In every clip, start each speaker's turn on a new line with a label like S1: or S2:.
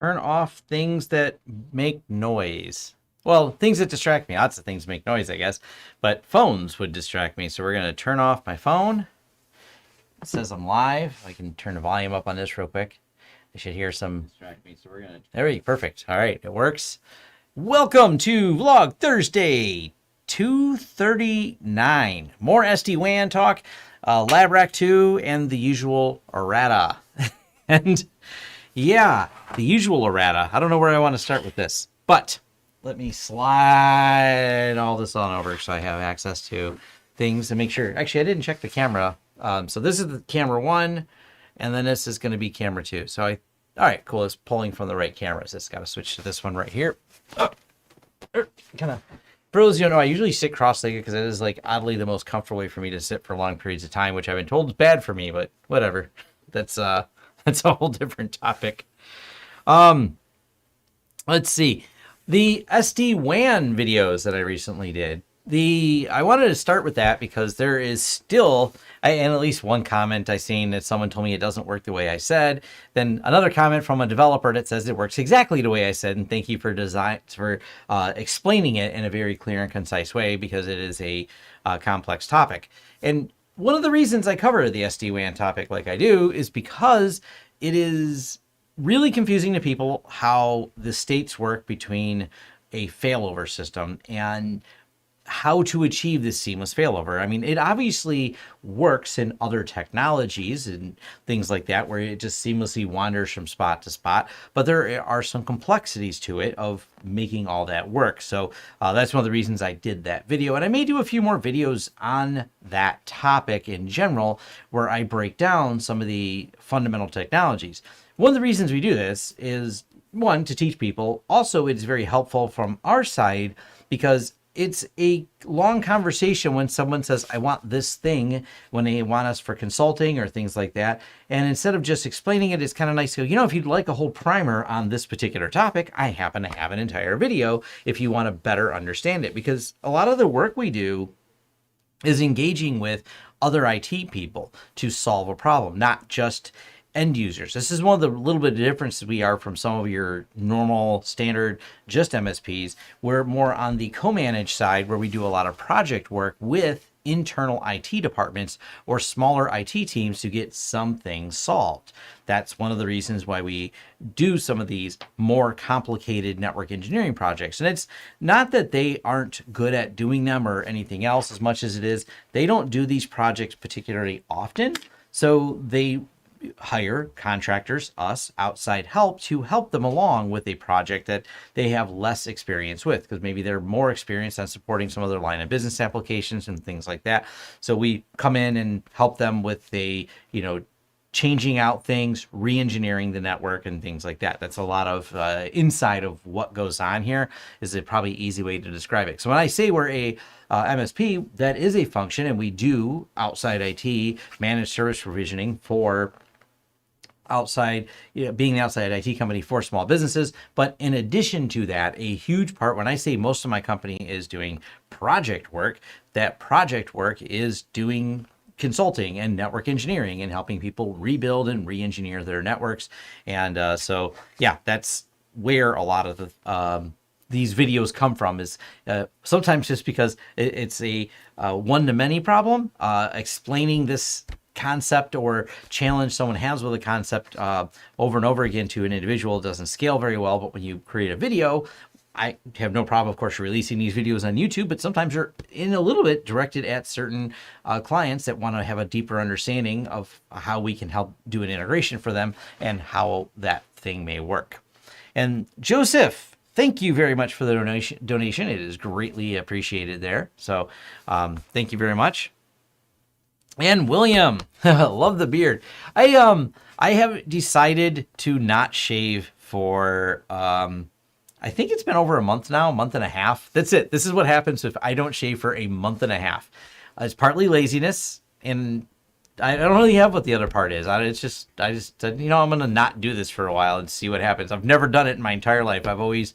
S1: Turn off things that make noise. Well, things that distract me. Lots of things make noise, I guess. But phones would distract me. So we're going to turn off my phone. It says I'm live. I can turn the volume up on this real quick. I should hear some distract me. So we're going to. There we go. Perfect. All right. It works. Welcome to Vlog Thursday 239. More SD-WAN talk, Rack2, and the usual Errata. And yeah, the usual Errata. I don't know where I want to start with this, but let me slide all this on over so I have access to things and make sure. Actually, I didn't check the camera. So this is the camera 1, and then this is going to be camera 2. So all right, cool. It's pulling from the right cameras. It's got to switch to this one right here. Kind of, for those you don't know, I usually sit cross-legged because it is like oddly the most comfortable way for me to sit for long periods of time, which I've been told is bad for me, but whatever. That's a whole different topic. Let's see. The SD-WAN videos that I recently did. I wanted to start with that because there is still, and at least one comment I seen that someone told me it doesn't work the way I said. Then another comment from a developer that says it works exactly the way I said, and thank you for explaining it in a very clear and concise way because it is a complex topic. And one of the reasons I cover the SD-WAN topic like I do is because it is really confusing to people how the states work between a failover system and how to achieve this seamless failover. I mean, it obviously works in other technologies and things like that where it just seamlessly wanders from spot to spot, but there are some complexities to it of making all that work. So that's one of the reasons I did that video. And I may do a few more videos on that topic in general where I break down some of the fundamental technologies. One of the reasons we do this is, one, to teach people. Also, it's very helpful from our side because it's a long conversation when someone says, I want this thing, when they want us for consulting or things like that. And instead of just explaining it, it's kind of nice to go, if you'd like a whole primer on this particular topic, I happen to have an entire video if you want to better understand it. Because a lot of the work we do is engaging with other IT people to solve a problem, not just end users. This is one of the little bit of differences we are from some of your normal standard just MSPs. We're more on the co-managed side where we do a lot of project work with internal IT departments or smaller IT teams to get some things solved. That's one of the reasons why we do some of these more complicated network engineering projects. And it's not that they aren't good at doing them or anything else as much as it is they don't do these projects particularly often. So they hire contractors, us, outside help to help them along with a project that they have less experience with because maybe they're more experienced on supporting some other line of business applications and things like that. So we come in and help them with changing out things, re-engineering the network and things like that. That's a lot of inside of what goes on here is a probably easy way to describe it. So when I say we're a MSP, that is a function, and we do outside IT, managed service provisioning for outside, being the outside IT company for small businesses. But in addition to that, a huge part, when I say most of my company is doing project work, that project work is doing consulting and network engineering and helping people rebuild and re-engineer their networks. And so, yeah, that's where a lot of the these videos come from is sometimes just because it's a one-to-many problem, explaining this concept or challenge someone has with a concept over and over again to an individual doesn't scale very well. But when you create a video, I have no problem, of course, releasing these videos on YouTube, but sometimes they're in a little bit directed at certain clients that want to have a deeper understanding of how we can help do an integration for them and how that thing may work. And Joseph, thank you very much for the donation. It is greatly appreciated there. So thank you very much. And William, love the beard. I have decided to not shave for I think it's been over a month now, a month and a half. That's it. This is what happens if I don't shave for a month and a half. It's partly laziness, and I don't really have what the other part is. I just said, I'm going to not do this for a while and see what happens. I've never done it in my entire life. I've always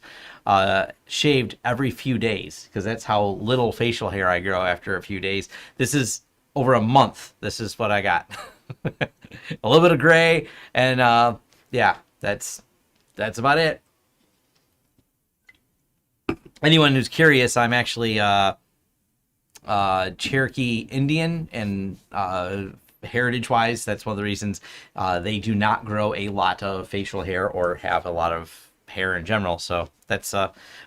S1: shaved every few days because that's how little facial hair I grow after a few days. This is over a month. This is what I got. A little bit of gray, and yeah, that's that's about it. Anyone who's curious, I'm actually Cherokee Indian, and heritage-wise, that's one of the reasons they do not grow a lot of facial hair or have a lot of hair in general. So that's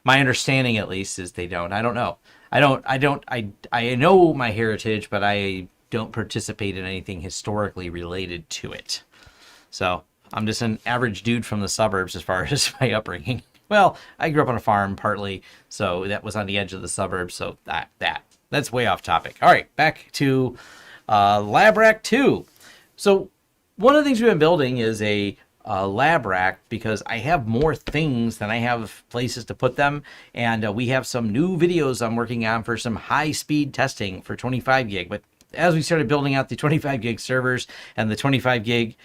S1: my understanding, at least, is they don't. I don't know. I know my heritage, but I don't participate in anything historically related to it. So I'm just an average dude from the suburbs as far as my upbringing. Well, I grew up on a farm partly, so that was on the edge of the suburbs. So that's way off topic. All right, back to Rack2. So one of the things we've been building is a lab rack, because I have more things than I have places to put them, and we have some new videos I'm working on for some high-speed testing for 25 gig. But as we started building out the 25 gig servers and the 25 gig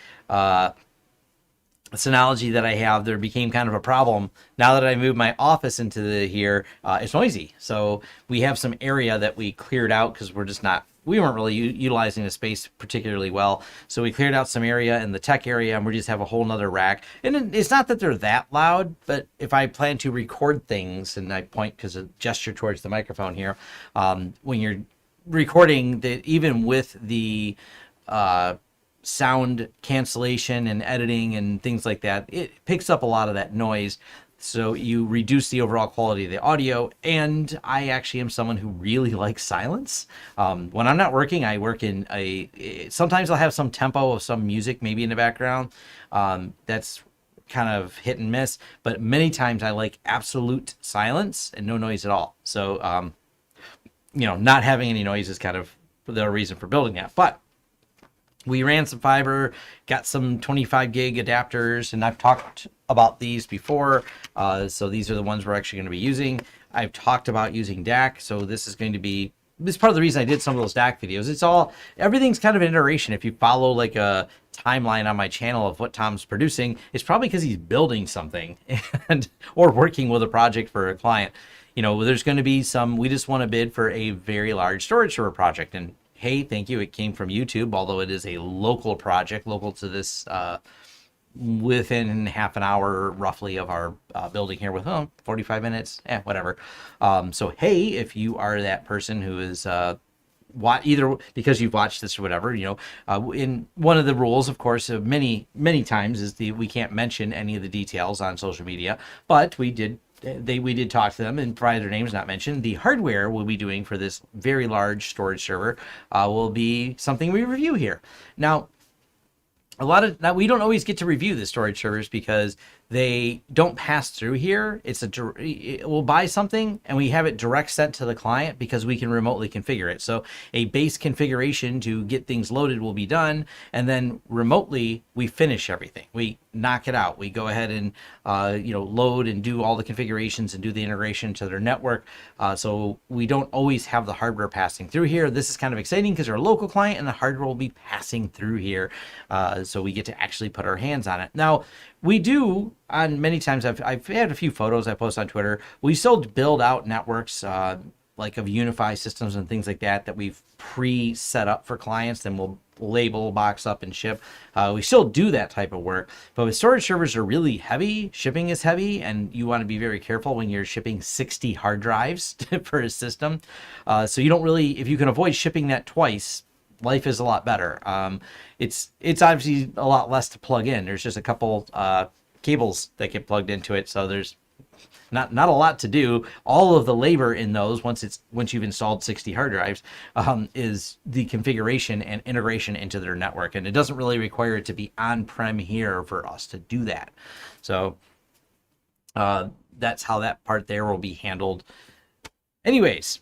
S1: Synology that I have, there became kind of a problem. Now that I moved my office into here, it's noisy. So we have some area that we cleared out because we weren't really utilizing the space particularly well. So we cleared out some area in the tech area, and we just have a whole nother rack. And it's not that they're that loud, but if I plan to record things, and I point because a gesture towards the microphone here, when you're recording, that even with the sound cancellation and editing and things like that, it picks up a lot of that noise. So you reduce the overall quality of the audio. And I actually am someone who really likes silence. When I'm not working, I work in sometimes I'll have some tempo of some music maybe in the background. That's kind of hit and miss, but many times I like absolute silence and no noise at all. So, not having any noise is kind of the reason for building that. But we ran some fiber, got some 25 gig adapters, and I've talked about these before. So these are the ones we're actually going to be using. I've talked about using DAC, so this is part of the reason I did some of those DAC videos. Everything's kind of an iteration. If you follow like a timeline on my channel of what Tom's producing, it's probably because he's building something or working with a project for a client. There's going to be we just want to bid for a very large storage server project, and hey, thank you. It came from YouTube, although it is a local project, local to this, within half an hour roughly of our building here with 45 minutes, whatever. So, hey, if you are that person who is either because you've watched this or whatever, in one of the rules, of course, of many, many times is we can't mention any of the details on social media, but we did talk to them and provide their names not mentioned. The hardware we'll be doing for this very large storage server will be something we review here. Now, we don't always get to review the storage servers because they don't pass through here. We'll buy something and we have it direct sent to the client because we can remotely configure it. So a base configuration to get things loaded will be done, and then remotely we finish everything. We knock it out. We go ahead and load and do all the configurations and do the integration to their network. So we don't always have the hardware passing through here. This is kind of exciting because they're a local client and the hardware will be passing through here. So we get to actually put our hands on it. Now, we do, on many times, I've had a few photos I post on Twitter. We still build out networks like of UniFi systems and things like that we've pre-set up for clients, then we'll label, box up, and ship. We still do that type of work, but with storage servers are really heavy, shipping is heavy, and you want to be very careful when you're shipping 60 hard drives for a system. So you don't really, if you can avoid shipping that twice, life is a lot better. It's obviously a lot less to plug in. There's just a couple cables that get plugged into it, so there's not a lot to do. All of the labor in those, once you've installed 60 hard drives, is the configuration and integration into their network, and it doesn't really require it to be on-prem here for us to do that. So that's how that part there will be handled. Anyways,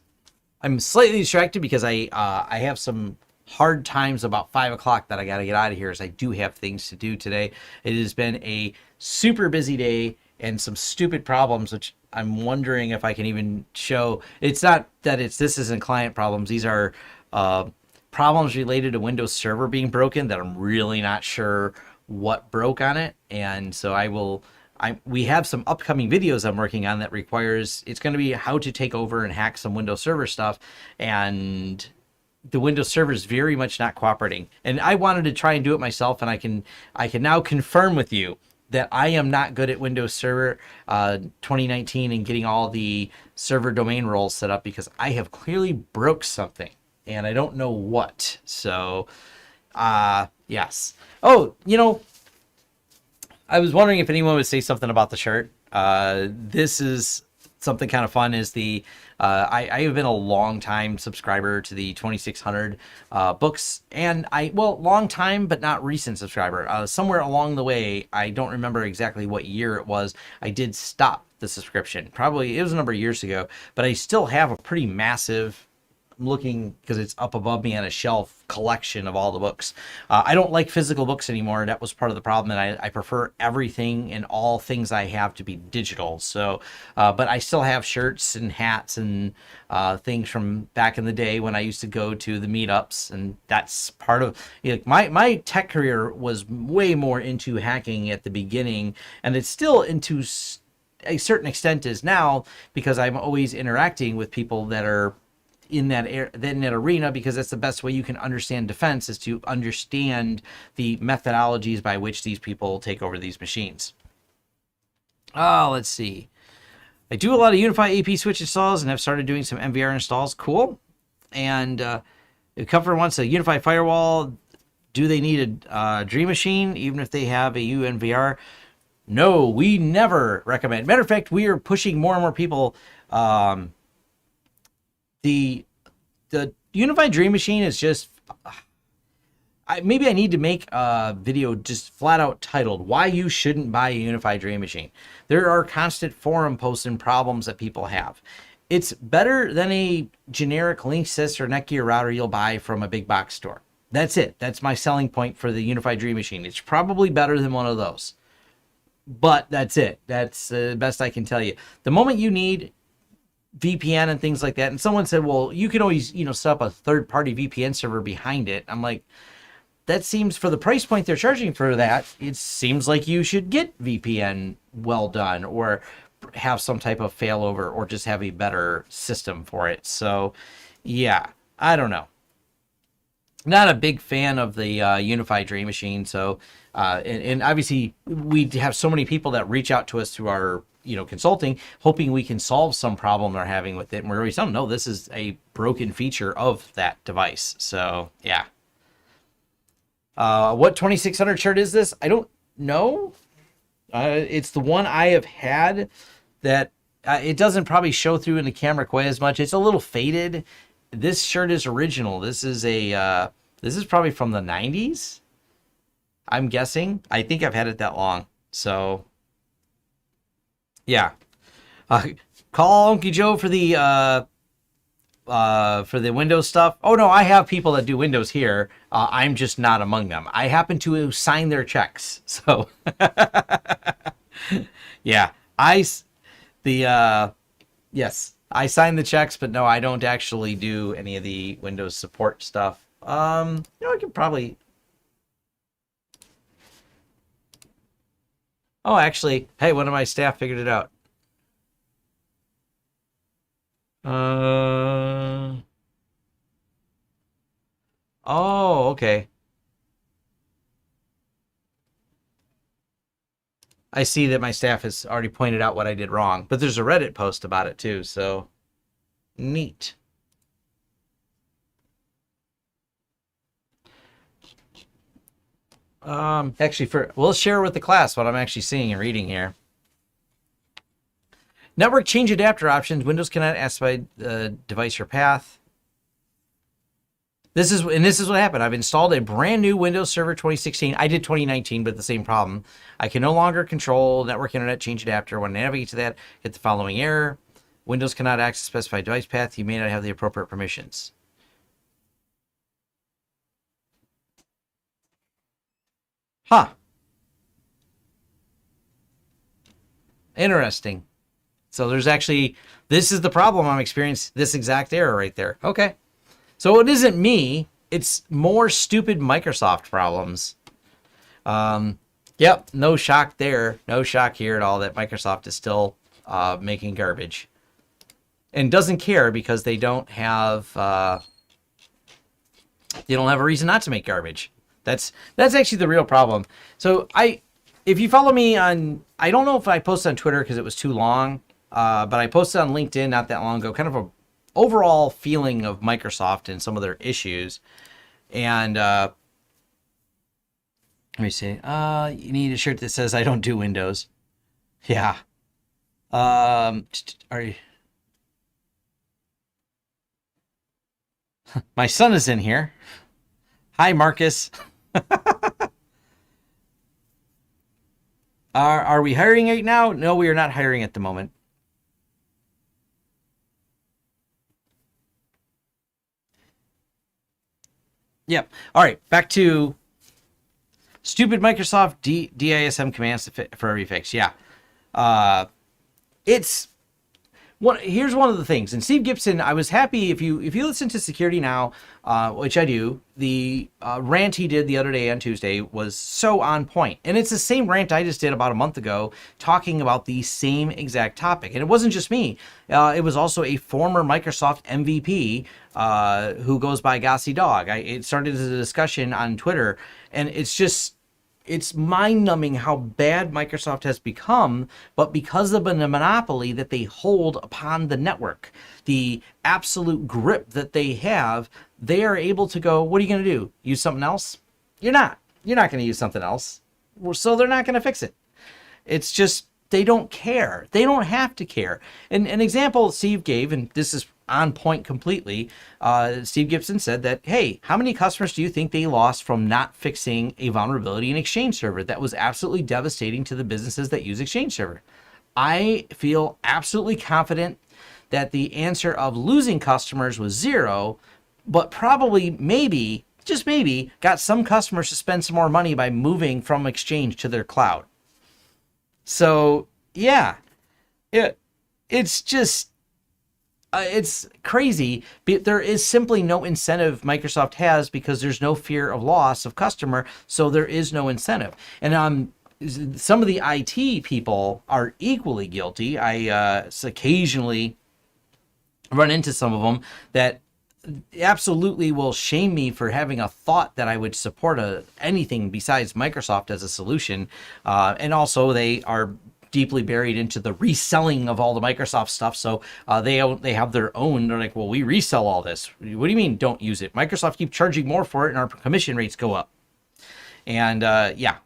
S1: I'm slightly distracted because I have some hard times about 5 o'clock that I got to get out of here, as I do have things to do today. It has been a super busy day and some stupid problems, which I'm wondering if I can even show. It's not that this isn't client problems. These are problems related to Windows Server being broken that I'm really not sure what broke on it. And so we have some upcoming videos I'm working on that it's going to be how to take over and hack some Windows Server stuff. And the Windows Server is very much not cooperating. And I wanted to try and do it myself, and I can now confirm with you that I am not good at Windows Server 2019 and getting all the server domain roles set up because I have clearly broke something and I don't know what. So, yes. Oh, I was wondering if anyone would say something about the shirt. This is something kind of fun. Is I have been a long time subscriber to the 2600 books, and long time but not recent subscriber. Somewhere along the way, I don't remember exactly what year it was, I did stop the subscription. Probably it was a number of years ago, but I still have a pretty massive, I'm looking because it's up above me on a shelf, collection of all the books. I don't like physical books anymore. That was part of the problem, and I prefer everything and all things I have to be digital. So, but I still have shirts and hats and things from back in the day when I used to go to the meetups, and that's part of my tech career was way more into hacking at the beginning, and it's still into a certain extent is now because I'm always interacting with people that are in that arena, because that's the best way you can understand defense, is to understand the methodologies by which these people take over these machines. Let's see. I do a lot of UniFi AP switch installs and have started doing some MVR installs. Cool. And if Comfort wants a UniFi firewall, do they need a Dream Machine even if they have a UNVR? No, we never recommend. Matter of fact, we are pushing more and more people. The UniFi Dream Machine is just, maybe I need to make a video just flat out titled why you shouldn't buy a UniFi Dream Machine. There are constant forum posts and problems that people have. It's better than a generic Linksys or Netgear router you'll buy from a big box store. That's it. That's my selling point for the UniFi Dream Machine. It's probably better than one of those. But that's it. That's the best I can tell you. The moment you need VPN and things like that, and someone said, well, you can always set up a third-party VPN server behind it. I'm like, that seems, for the price point they're charging for that, it seems like you should get VPN well done, or have some type of failover, or just have a better system for it. So yeah, I don't know. Not a big fan of the UniFi Dream Machine. So and obviously we have so many people that reach out to us through our consulting, hoping we can solve some problem they're having with it. And we're always telling them, no, this is a broken feature of that device. So yeah. What 2600 shirt is this? I don't know. It's the one I have had that it doesn't probably show through in the camera quite as much. It's a little faded. This shirt is original. This is probably from the 90s. I'm guessing. I think I've had it that long. So yeah. Call Unky Joe for the Windows stuff. Oh no, I have people that do Windows here. I'm just not among them. I happen to sign their checks. So yeah, yes, I sign the checks, but no, I don't actually do any of the Windows support stuff. I could probably. Oh, actually, hey, one of my staff figured it out. Oh, okay. I see that my staff has already pointed out what I did wrong, but there's a Reddit post about it too, so neat. Actually, we'll share with the class what I'm actually seeing and reading here. Network change adapter options. Windows cannot specify device or path. This is what happened. I've installed a brand new Windows Server 2016. I did 2019, but the same problem. I can no longer control network internet change adapter. When I navigate to that, get the following error. Windows cannot access specified device path. You may not have the appropriate permissions. Huh. Interesting. So there's actually, this is the problem I'm experiencing, this exact error right there. Okay. So it isn't me. It's more stupid Microsoft problems. Yep. No shock there. No shock here at all that Microsoft is still making garbage. And doesn't care because they don't have a reason not to make garbage. That's actually the real problem. So if you follow me on, I don't know if I posted on Twitter because it was too long, but I posted on LinkedIn not that long ago, kind of a overall feeling of Microsoft and some of their issues. And let me see. You need a shirt that says I don't do Windows. Yeah. Are you? My son is in here. Hi, Marcus. Are we hiring right now? No, we are not hiring at the moment. Yep. All right. Back to stupid Microsoft DISM commands for every fix. Yeah. It's here's one of the things. And Steve Gibson, I was happy if you listen to Security Now, which I do. The rant he did the other day on Tuesday was so on point, and it's the same rant I just did about a month ago, talking about the same exact topic. And it wasn't just me; it was also a former Microsoft MVP who goes by Gossy Dog. It started as a discussion on Twitter, and it's mind-numbing how bad Microsoft has become, but because of the monopoly that they hold upon the network, the absolute grip that they have, they are able to go, what are you going to do? Use something else? You're not. You're not going to use something else. So they're not going to fix it. It's just, they don't care. They don't have to care. And an example Steve gave, and this is on point completely, Steve Gibson said that, hey, how many customers do you think they lost from not fixing a vulnerability in Exchange Server that was absolutely devastating to the businesses that use Exchange Server? I feel absolutely confident that the answer of losing customers was 0, but probably, maybe, just maybe, got some customers to spend some more money by moving from Exchange to their cloud. So, yeah, it's just, it's crazy, but there is simply no incentive Microsoft has because there's no fear of loss of customer, so there is no incentive. And some of the IT people are equally guilty. I occasionally run into some of them that absolutely will shame me for having a thought that I would support anything besides Microsoft as a solution. And also they are deeply buried into the reselling of all the Microsoft stuff. So they have their own. They're like, well, we resell all this. What do you mean don't use it? Microsoft keep charging more for it and our commission rates go up. And yeah,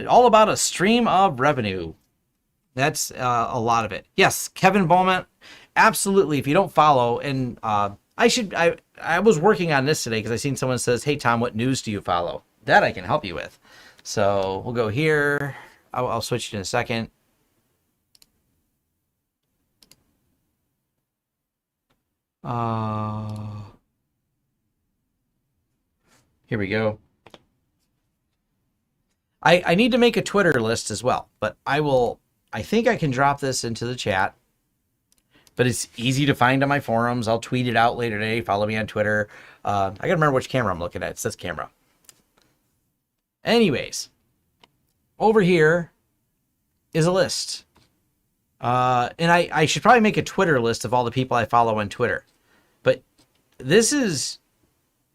S1: all about a stream of revenue. That's a lot of it. Yes, Kevin Beaumont, absolutely. If you don't follow, and I was working on this today because I seen someone says, hey, Tom, what news do you follow? That I can help you with. So we'll go here. I'll switch in a second. Here we go. I need to make a Twitter list as well, but I think I can drop this into the chat, but it's easy to find on my forums. I'll tweet it out later today. Follow me on Twitter. I gotta remember which camera I'm looking at. It says camera. Anyways, over here is a list. And I should probably make a Twitter list of all the people I follow on Twitter. But this is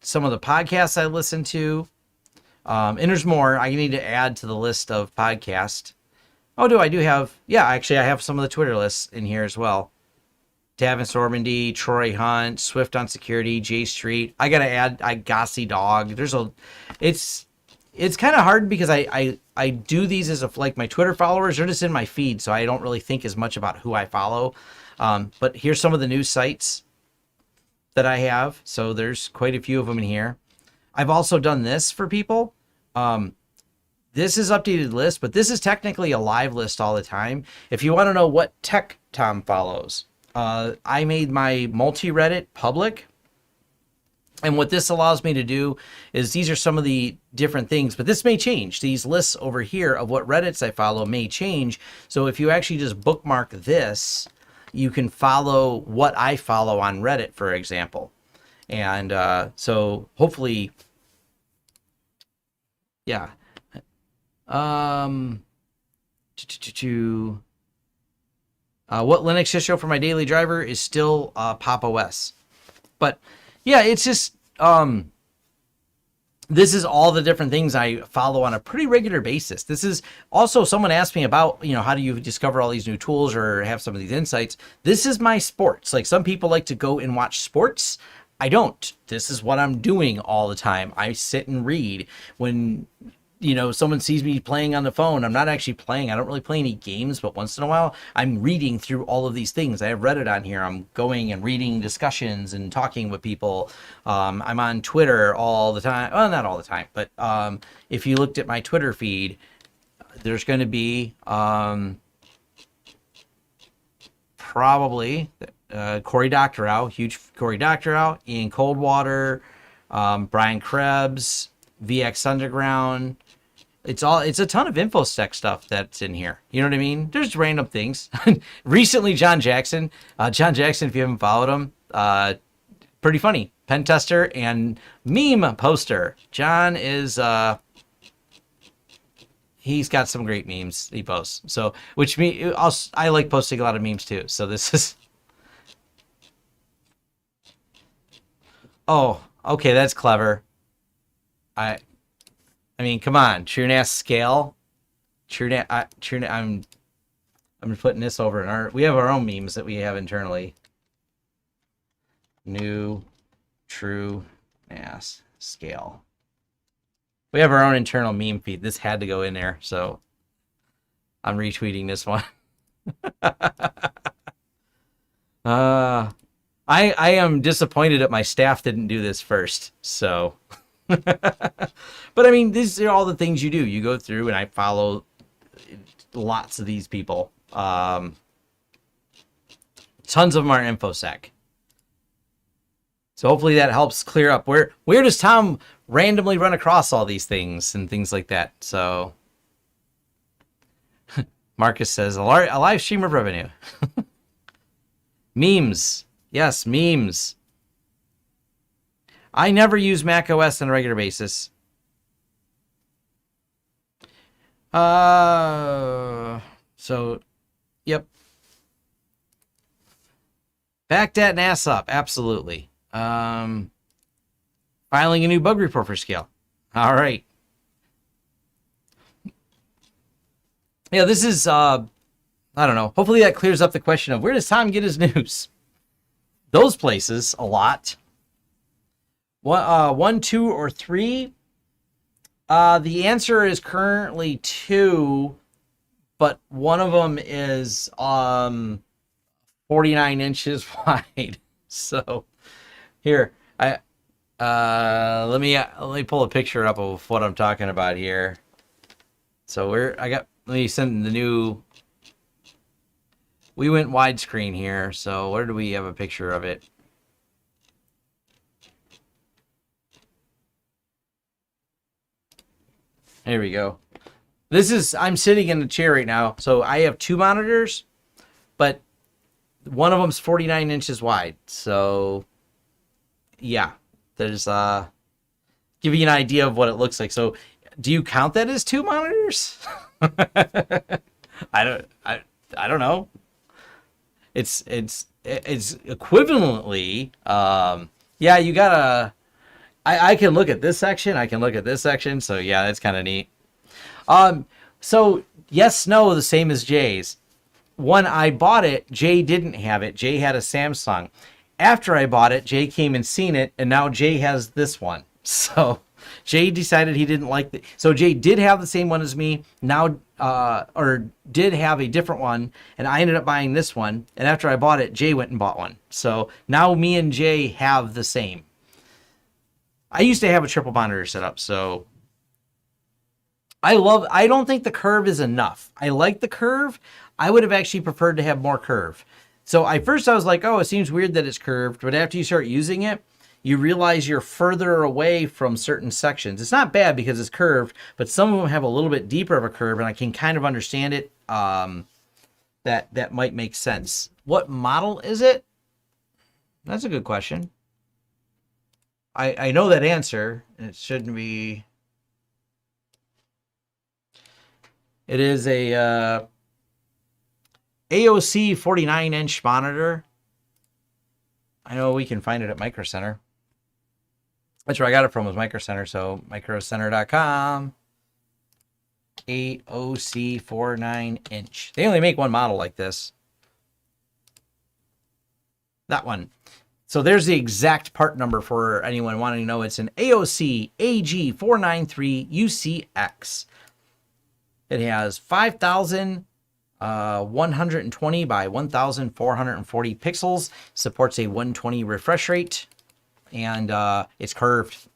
S1: some of the podcasts I listen to. And there's more. I need to add to the list of podcasts. Oh, I do have, yeah, actually I have some of the Twitter lists in here as well. Davin Sorbandy, Troy Hunt, Swift on Security, J Street. I got to add Gossy Dog. It's kind of hard because I do these as like my Twitter followers. They're just in my feed, so I don't really think as much about who I follow. But here's some of the news sites that I have. So there's quite a few of them in here. I've also done this for people. This is updated list, but this is technically a live list all the time. If you want to know what tech Tom follows, I made my multi-Reddit public. And what this allows me to do is these are some of the different things, but this may change. These lists over here of what Reddits I follow may change. So if you actually just bookmark this, you can follow what I follow on Reddit, for example. And so hopefully, yeah. What Linux distro for my daily driver is still Pop! OS. But yeah, it's just this is all the different things I follow on a pretty regular basis. This is also, someone asked me about, how do you discover all these new tools or have some of these insights? This is my sports. Like, some people like to go and watch sports. I don't. This is what I'm doing all the time. I sit and read. When someone sees me playing on the phone, I'm not actually playing. I don't really play any games, but once in a while, I'm reading through all of these things. I have Reddit on here. I'm going and reading discussions and talking with people. I'm on Twitter all the time. Well, not all the time, but if you looked at my Twitter feed, there's going to be probably Cory Doctorow, huge Cory Doctorow, Ian Coldwater, Brian Krebs, VX Underground. It's a ton of InfoSec stuff that's in here. You know what I mean? There's random things. Recently, John Jackson, if you haven't followed him, pretty funny. Pen tester and meme poster. John is, he's got some great memes he posts. So, I like posting a lot of memes too. So this is, oh, okay, that's clever. I mean, come on, TrueNAS scale. I'm putting this over in we have our own memes that we have internally. New TrueNAS scale. We have our own internal meme feed. This had to go in there, so I'm retweeting this one. I am disappointed that my staff didn't do this first, so. But I mean, these are all the things you do. You go through, and I follow lots of these people. Tons of them are InfoSec. So hopefully that helps clear up where does Tom randomly run across all these things and things like that. So Marcus says a live stream of revenue. Memes. Yes, memes. I never use Mac OS on a regular basis. So, yep. Back that NAS up, absolutely. Filing a new bug report for Scale. All right. Yeah, this is, I don't know. Hopefully that clears up the question of where does Tom get his news? Those places, a lot. One, two, or three? The answer is currently 2, but one of them is 49 inches wide. So here, let me pull a picture up of what I'm talking about here. So let me send the new. We went widescreen here. So where do we have a picture of it? There we go. I'm sitting in the chair right now, so I have 2 monitors, but one of them's 49 inches wide. So, yeah, there's give you an idea of what it looks like. So, do you count that as 2 monitors? I don't know. It's equivalently, yeah, you gotta. I can look at this section. I can look at this section. So yeah, that's kind of neat. So yes, no, the same as Jay's. When I bought it, Jay didn't have it. Jay had a Samsung. After I bought it, Jay came and seen it, and now Jay has this one. So Jay decided he didn't like it. So Jay did have the same one as me. Now, or did have a different one, and I ended up buying this one. And after I bought it, Jay went and bought one. So now me and Jay have the same. I used to have a triple monitor setup, so I don't think the curve is enough. I like the curve. I would have actually preferred to have more curve. So I was like, oh, it seems weird that it's curved, but after you start using it, you realize you're further away from certain sections. It's not bad because it's curved, but some of them have a little bit deeper of a curve, and I can kind of understand it. That might make sense. What model is it? That's a good question. I know that answer, and it shouldn't be. It is a AOC 49-inch monitor. I know we can find it at Micro Center. That's where I got it from, was Micro Center. So microcenter.com, AOC 49-inch. They only make one model like this. That one. So there's the exact part number for anyone wanting to know. It's an AOC AG493UCX. It has 5,120 by 1,440 pixels. Supports a 120 refresh rate, and it's curved.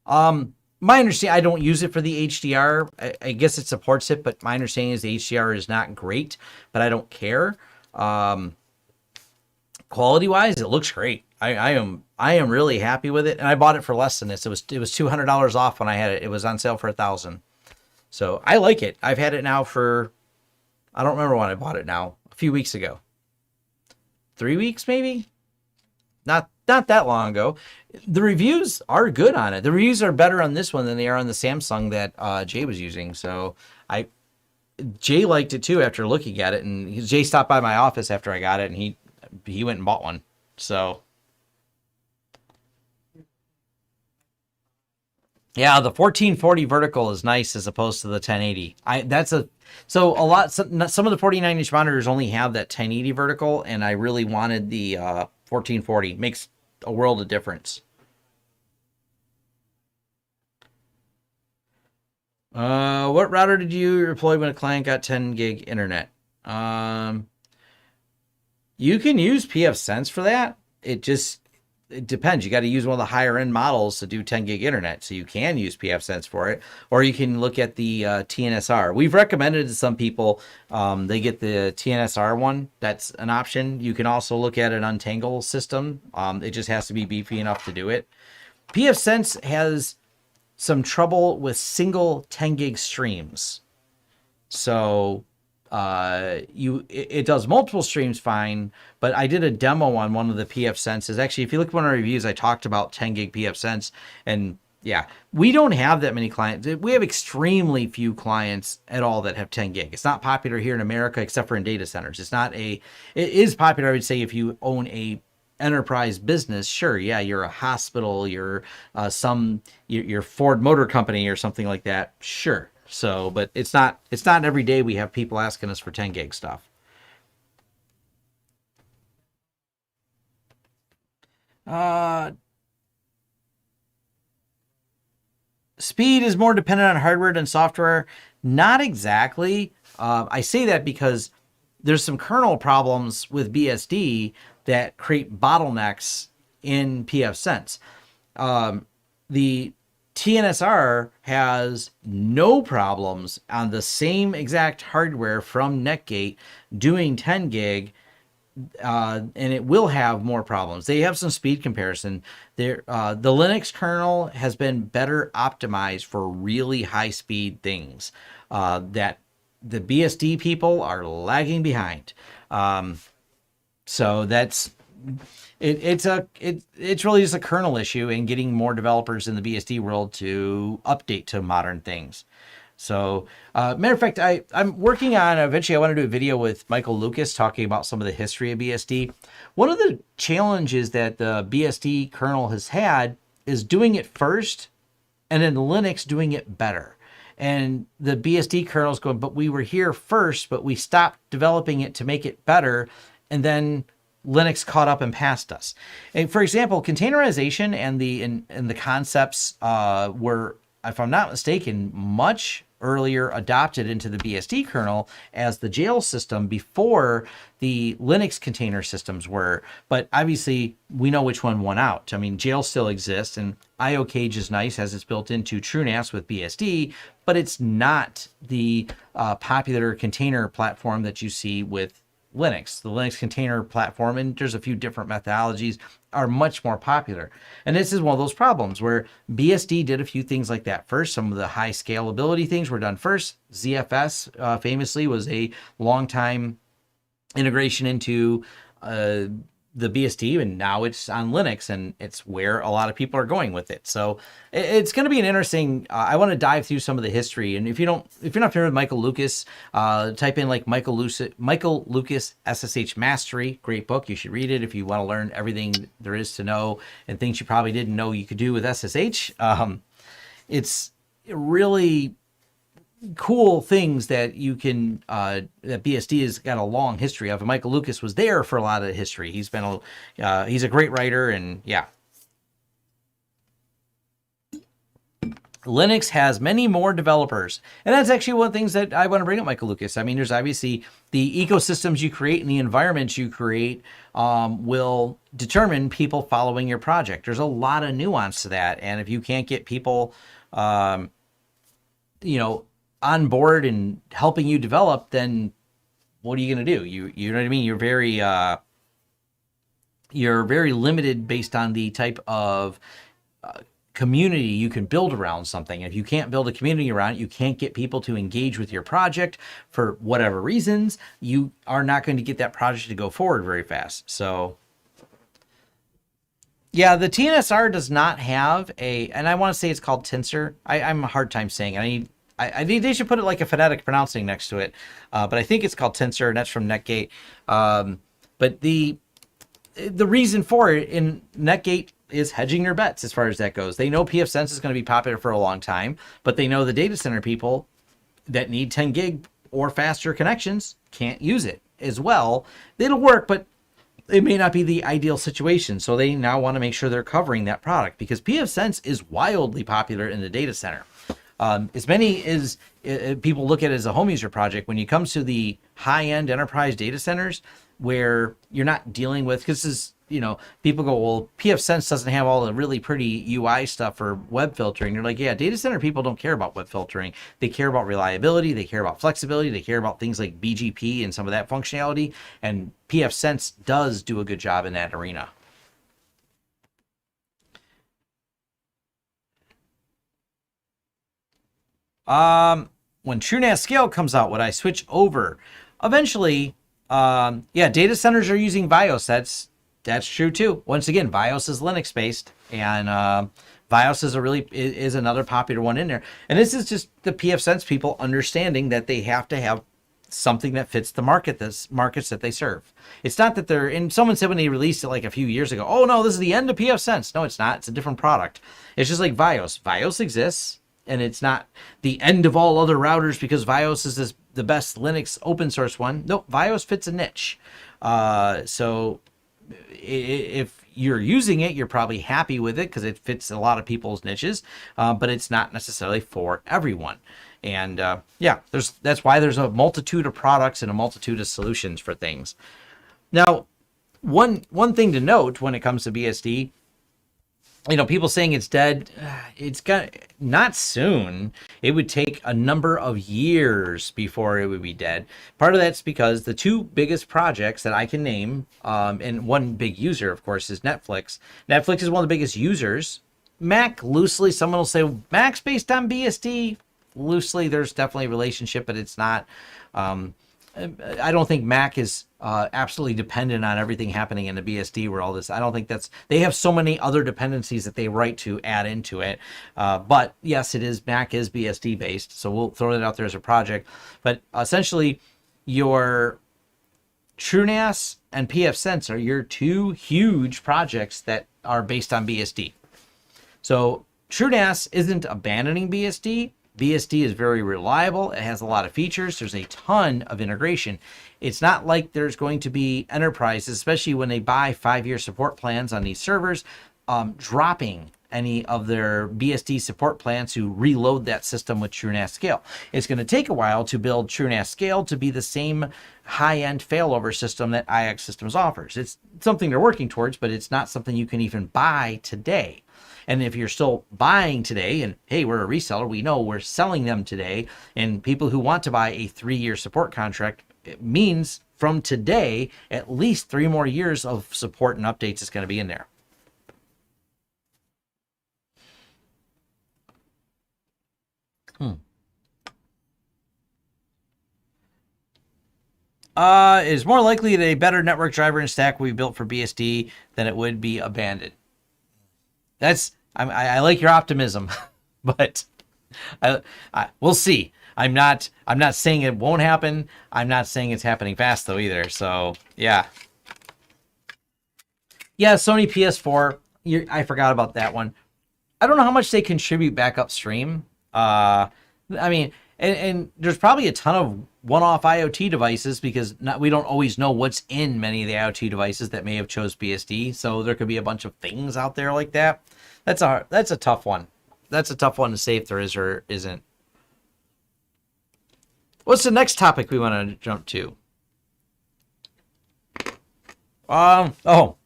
S1: My understanding, I don't use it for the HDR. I guess it supports it, but my understanding is the HDR is not great, but I don't care. Quality-wise, it looks great. I am really happy with it, and I bought it for less than this. It was $200 off when I had it. It was on sale for $1,000. So I like it. I've had it now for, I don't remember when I bought it now, a few weeks ago. 3 weeks maybe? Not that long ago. The reviews are good on it. The reviews are better on this one than they are on the Samsung that Jay was using. So Jay liked it too after looking at it, and Jay stopped by my office after I got it, and he went and bought one. So yeah, the 1440 vertical is nice as opposed to the 1080. Some of the 49-inch monitors only have that 1080 vertical, and I really wanted the 1440. Makes a world of difference. What router did you deploy when a client got 10 gig internet? You can use pfSense for that. It depends. You got to use one of the higher end models to do 10 gig internet. So you can use pfSense for it, or you can look at the TNSR. We've recommended to some people, they get the TNSR one. That's an option. You can also look at an Untangle system. It just has to be beefy enough to do it. pfSense has some trouble with single 10 gig streams. So it does multiple streams fine, but I did a demo on one of the pfSenses. Actually, if you look at one of our reviews, I talked about 10 gig pfSense, and yeah, we don't have that many clients. We have extremely few clients at all that have 10 gig. It's not popular here in America, except for in data centers. It is popular, I would say, if you own a enterprise business. Sure, yeah, you're a hospital, you're Ford Motor Company or something like that. Sure. So, but it's not every day we have people asking us for 10 gig stuff. Speed is more dependent on hardware than software. Not exactly. I say that because there's some kernel problems with BSD that create bottlenecks in pfSense. The TNSR has no problems on the same exact hardware from Netgate doing 10 gig, and it will have more problems. They have some speed comparison. The Linux kernel has been better optimized for really high speed things that the BSD people are lagging behind. So that's it's really just a kernel issue and getting more developers in the BSD world to update to modern things. So, matter of fact, I'm working on, eventually I want to do a video with Michael Lucas talking about some of the history of BSD. One of the challenges that the BSD kernel has had is doing it first and then Linux doing it better. And the BSD kernel is going, but we were here first, but we stopped developing it to make it better. And then Linux caught up and passed us. And for example, containerization and the concepts were, if I'm not mistaken, much earlier adopted into the BSD kernel as the jail system before the Linux container systems were. But obviously, we know which one won out. I mean, jail still exists, and IO Cage is nice as it's built into TrueNAS with BSD, but it's not the popular container platform that you see with Linux. The Linux container platform, and there's a few different methodologies, are much more popular. And this is one of those problems where BSD did a few things like that first. Some of the high scalability things were done first. ZFS famously was a long time integration into the the BSD, and now it's on Linux, and it's where a lot of people are going with it. So it's going to be an interesting. I want to dive through some of the history, and if you're not familiar with Michael Lucas, type in like Michael Lucas SSH Mastery. Great book. You should read it if you want to learn everything there is to know and things you probably didn't know you could do with SSH. It's really cool things that you can that BSD has got a long history of, and Michael Lucas was there for a lot of the history. He's a great writer, and yeah. Linux has many more developers, and that's actually one of the things that I want to bring up, Michael Lucas. I mean, there's obviously the ecosystems you create and the environments you create will determine people following your project. There's a lot of nuance to that, and if you can't get people on board and helping you develop, then what are you going to do? You know what I mean? You're very limited based on the type of community you can build around something. If you can't build a community around it, you can't get people to engage with your project for whatever reasons, you are not going to get that project to go forward very fast. So yeah, the TNSR does not have and I want to say it's called Tensor. I'm a hard time saying it. I think they should put it like a phonetic pronouncing next to it, but I think it's called Tensor, and that's from Netgate. But the reason for it in Netgate is hedging their bets as far as that goes. They know pfSense is going to be popular for a long time, but they know the data center people that need 10 gig or faster connections can't use it as well. It'll work, but it may not be the ideal situation. So they now want to make sure they're covering that product, because pfSense is wildly popular in the data center. As many as people look at it as a home user project, when it comes to the high-end enterprise data centers where you're not dealing with, because this is, people go, well, pfSense doesn't have all the really pretty UI stuff for web filtering. You're like, yeah, data center people don't care about web filtering. They care about reliability. They care about flexibility. They care about things like BGP and some of that functionality. And pfSense does do a good job in that arena. When TrueNAS Scale comes out, would I switch over? Eventually, yeah, data centers are using BIOS. That's true too. Once again, BIOS is Linux based, and BIOS is another popular one in there. And this is just the pfSense people understanding that they have to have something that fits the markets that they serve. It's not that and someone said when they released it like a few years ago, oh no, this is the end of pfSense. No, it's not. It's a different product. It's just like BIOS. BIOS exists. And it's not the end of all other routers because BIOS is the best Linux open source one. No, BIOS fits a niche. So if you're using it, you're probably happy with it because it fits a lot of people's niches, but it's not necessarily for everyone. And yeah, that's why there's a multitude of products and a multitude of solutions for things. Now, one thing to note when it comes to BSD, people saying it's dead, it's got not soon. It would take a number of years before it would be dead. Part of that's because the two biggest projects that I can name, and one big user, of course, is Netflix. Netflix is one of the biggest users. Mac, loosely, someone will say Mac's based on BSD. Loosely, there's definitely a relationship, but it's not. I don't think Mac is absolutely dependent on everything happening in the BSD where all this. I don't think they have so many other dependencies that they write to add into it. But yes, Mac is BSD based, so we'll throw it out there as a project. But essentially, your TrueNAS and pfSense are your two huge projects that are based on BSD. So TrueNAS isn't abandoning BSD. BSD is very reliable. It has a lot of features. There's a ton of integration. It's not like there's going to be enterprises, especially when they buy 5-year support plans on these servers, dropping any of their BSD support plans to reload that system with TrueNAS Scale. It's going to take a while to build TrueNAS Scale to be the same high-end failover system that IX Systems offers. It's something they're working towards, but it's not something you can even buy today. And if you're still buying today, and hey, we're a reseller, we know we're selling them today, and people who want to buy a 3-year support contract, it means from today, at least 3 more years of support and updates is going to be in there. It is more likely that a better network driver and stack will be built for BSD than it would be abandoned. I like your optimism, but we'll see. I'm not saying it won't happen. I'm not saying it's happening fast though either. So yeah. Yeah, Sony PS4. I forgot about that one. I don't know how much they contribute back upstream. I mean, and there's probably a ton of one-off IoT devices because we don't always know what's in many of the IoT devices that may have chose BSD. So there could be a bunch of things out there like that. That's a tough one. That's a tough one to say if there is or isn't. What's the next topic we want to jump to? What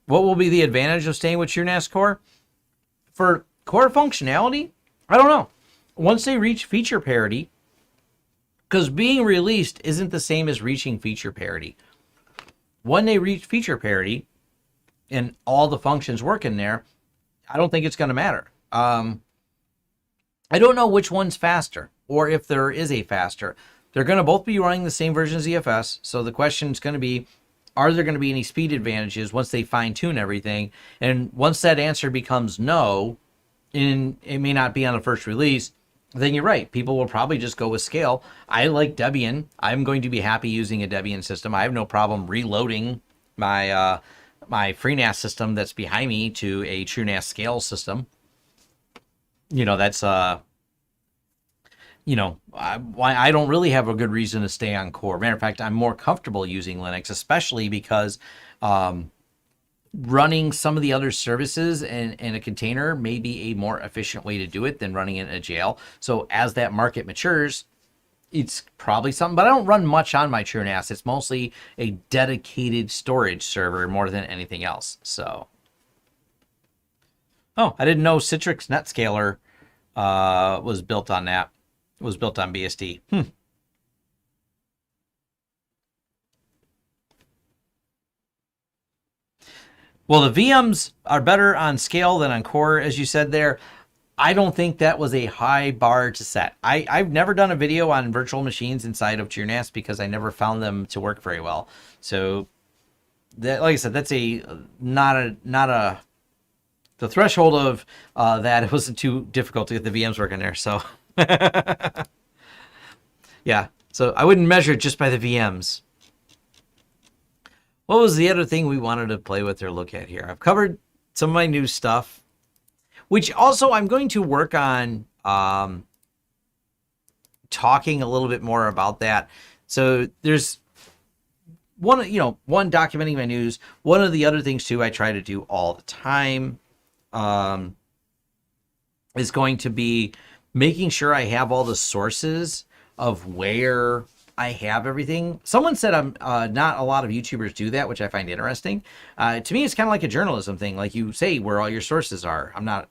S1: will be the advantage of staying with TrueNAS Core? For core functionality, I don't know. Once they reach feature parity, because being released isn't the same as reaching feature parity. When they reach feature parity and all the functions work in there, I don't think it's going to matter. I don't know which one's faster or if there is a faster. They're going to both be running the same version of ZFS. So the question is going to be, are there going to be any speed advantages once they fine tune everything? And once that answer becomes no, and it may not be on the first release, then you're right. People will probably just go with scale. I like Debian. I'm going to be happy using a Debian system. I have no problem reloading my my FreeNAS system that's behind me to a TrueNAS scale system. You know, that's I don't really have a good reason to stay on Core. Matter of fact, I'm more comfortable using Linux, especially because running some of the other services in a container may be a more efficient way to do it than running it in a jail. So as that market matures, it's probably something, but I don't run much on my TrueNAS. It's mostly a dedicated storage server more than anything else. So, I didn't know Citrix NetScaler was built on that. It was built on BSD. Well, the VMs are better on scale than on core, as you said there. I don't think that was a high bar to set. I've never done a video on virtual machines inside of TrueNAS because I never found them to work very well. So, that, like I said, that's not a the threshold of that. It wasn't too difficult to get the VMs working there. So, yeah. So I wouldn't measure it just by the VMs. What was the other thing we wanted to play with or look at here? I've covered some of my new stuff, which also I'm going to work on talking a little bit more about that. So there's one documenting my news. One of the other things too I try to do all the time is going to be making sure I have all the sources of where I have everything. Someone said not a lot of YouTubers do that, which I find interesting. To me, it's kind of like a journalism thing. Like you say where all your sources are. I'm not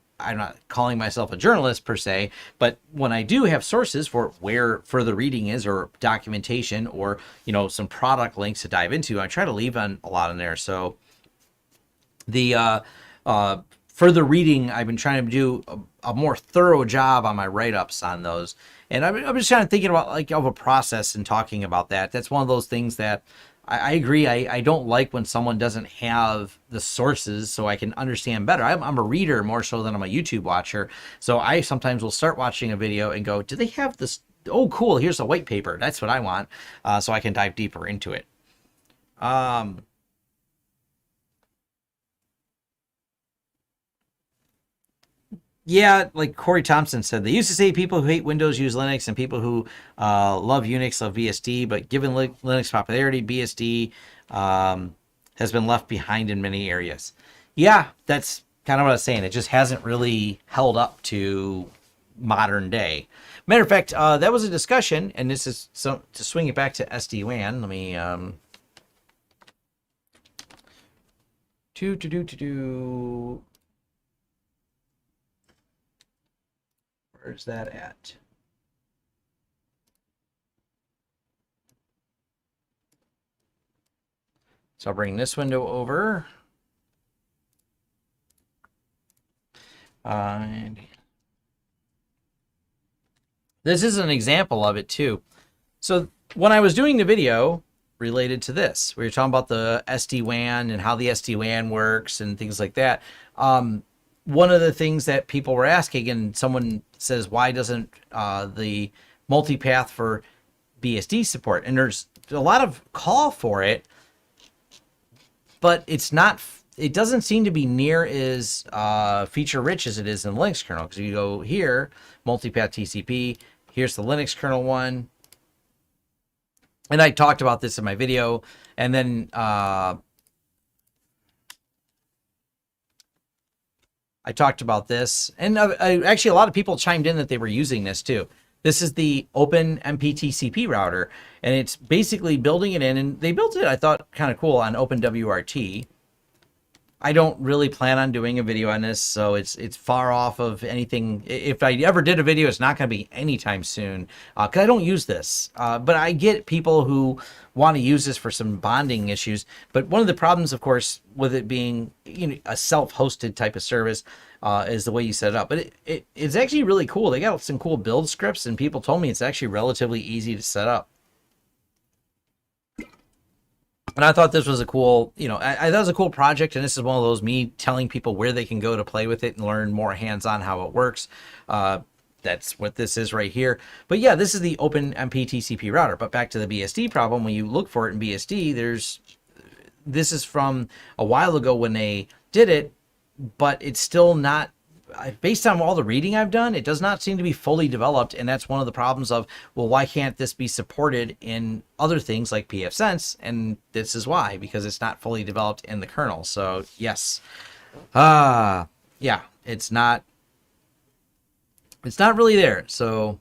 S1: calling myself a journalist per se, but when I do have sources for where further reading is or documentation or, some product links to dive into, I try to leave a lot in there. So the further reading, I've been trying to do a more thorough job on my write-ups on those. And I'm just kind of thinking about of a process and talking about that. That's one of those things that I agree. I don't like when someone doesn't have the sources so I can understand better. I'm a reader more so than I'm a YouTube watcher. So I sometimes will start watching a video and go, do they have this? Oh, cool. Here's a white paper. That's what I want. So I can dive deeper into it. Yeah, like Corey Thompson said, they used to say people who hate Windows use Linux and people who love Unix love BSD, but given Linux popularity, BSD has been left behind in many areas. Yeah, that's kind of what I was saying. It just hasn't really held up to modern day. Matter of fact, that was a discussion, and this is to swing it back to SD-WAN. Let me where's that at? So I'll bring this window over. And this is an example of it too. So when I was doing the video related to this. We were talking about the SD-WAN and how the SD-WAN works and things like that. One of the things that people were asking, and someone says, why doesn't the multipath for BSD support? And there's a lot of call for it, but it's not. It doesn't seem to be near as feature rich as it is in the Linux kernel. Because you go here, multipath TCP. Here's the Linux kernel one, and I talked about this in my video. And then I talked about this, and actually a lot of people chimed in that they were using this too. This is the Open MPTCP router, and it's basically building it in, and they built it, I thought, kind of cool on OpenWRT. I don't really plan on doing a video on this, so it's far off of anything. If I ever did a video, it's not going to be anytime soon, because I don't use this. But I get people who want to use this for some bonding issues. But one of the problems, of course, with it being a self-hosted type of service is the way you set it up. But it's actually really cool. They got some cool build scripts, and people told me it's actually relatively easy to set up. And I thought this was a cool, I thought it was a cool project, and this is one of those me telling people where they can go to play with it and learn more hands-on how it works. That's what this is right here. But yeah, this is the Open MPTCP router. But back to the BSD problem, when you look for it in BSD, this is from a while ago when they did it, but it's still not, based on all the reading I've done, it does not seem to be fully developed, and that's one of the problems of, well, why can't this be supported in other things like pfSense? And this is why, because it's not fully developed in the kernel. So yes, yeah, it's not really there. So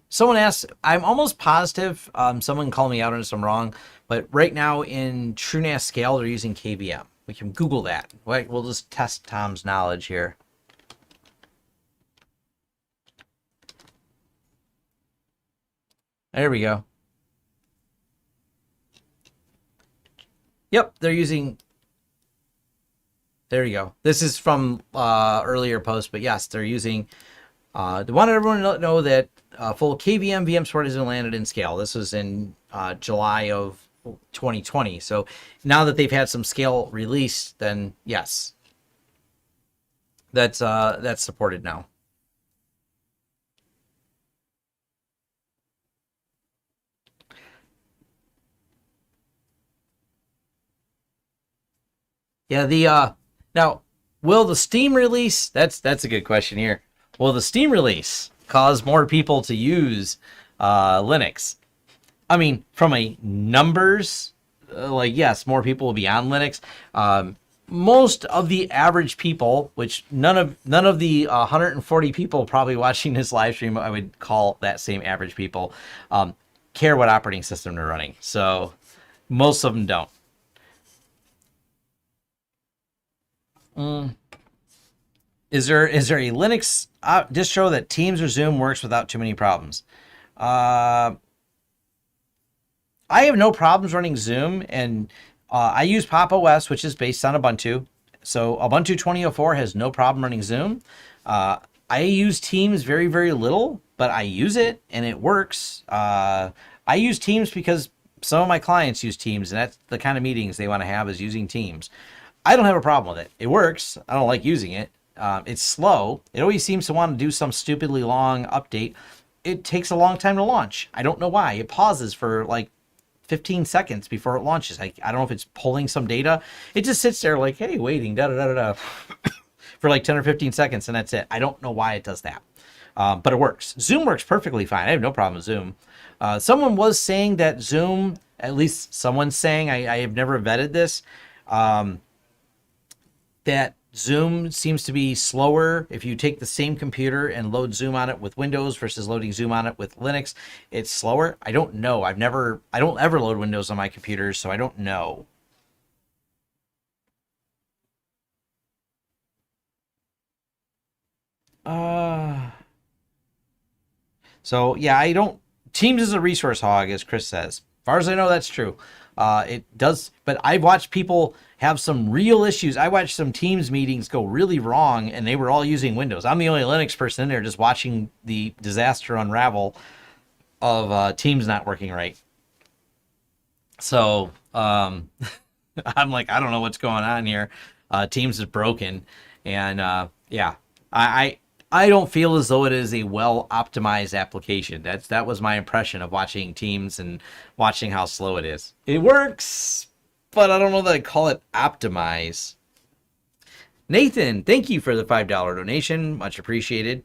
S1: someone asked, I'm almost positive, someone called me out on this, I'm wrong, but right now in TrueNAS Scale, they're using KVM. We can Google that. We'll just test Tom's knowledge here. There we go. Yep, they're using... There you go. This is from earlier post, but yes, they're using... They wanted everyone to know that full KVM VM support has been landed in Scale. This was in July of 2020. So now that they've had some Scale release, then yes, that's supported now. Yeah, now will the Steam release? That's a good question here. Will the Steam release cause more people to use Linux? I mean, from a numbers, yes, more people will be on Linux. Most of the average people, which none of the 140 people probably watching this live stream, I would call that same average people, care what operating system they're running. So most of them don't. Is there a Linux distro that Teams or Zoom works without too many problems? I have no problems running Zoom, and I use Pop! OS, which is based on Ubuntu. So Ubuntu 2004 has no problem running Zoom. I use Teams very, very little, but I use it, and it works. I use Teams because some of my clients use Teams, and that's the kind of meetings they want to have, is using Teams. I don't have a problem with it. It works. I don't like using it. It's slow. It always seems to want to do some stupidly long update. It takes a long time to launch. I don't know why. It pauses for like 15 seconds before it launches. I don't know if it's pulling some data. It just sits there like, hey, waiting, da-da-da-da-da, for like 10 or 15 seconds, and that's it. I don't know why it does that. But it works. Zoom works perfectly fine. I have no problem with Zoom. Someone was saying that Zoom, at least someone's saying, I have never vetted this, that Zoom seems to be slower if you take the same computer and load Zoom on it with Windows versus loading Zoom on it with Linux. It's slower. I don't know. I don't ever load Windows on my computers, so I don't know. So yeah, Teams is a resource hog, as Chris says. far as I know, that's true. It does, but I've watched people have some real issues. I watched some Teams meetings go really wrong, and they were all using Windows. I'm the only Linux person in there just watching the disaster unravel of Teams not working right. So I'm like, I don't know what's going on here. Teams is broken, and yeah, I don't feel as though it is a well optimized application. That was my impression of watching Teams and watching how slow it is. It works, but I don't know that I call it optimize. Nathan, thank you for the $5 donation. Much appreciated.